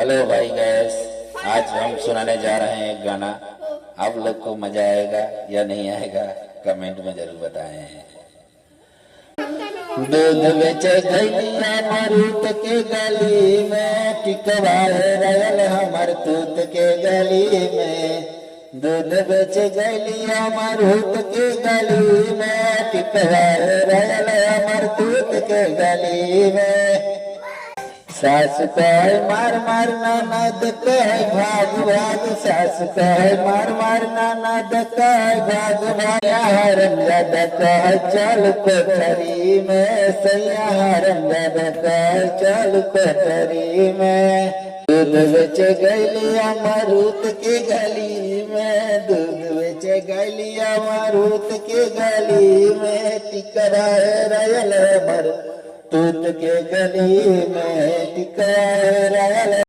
Hello भाई gas, आज हम सुनाने जा रहे हैं एक गाना। आप लोग को मजा आएगा या नहीं आएगा कमेंट में जरूर बताएं। दूध बेचे गैया मरूत के गली में, टिकवाए रयल हमर तूत के गली में। दूध बेचे गैया मरूत के गली में, टिकवाए रयल हमर तूत के गली में। सास कहे मार मार ननद कहे भाग भाग, सास कहे मार मार ननद कहे भाग भाग। हरमजाद कहे चल कोठरी में, सैया हरमजाद कहे चल कोठरी में। दूध बेचे गैलिया मरूत के गली में, दूध बेचे गैलिया मरूत के गली में। टिकराए रयल मर तूत के गली में, टिकराए रयल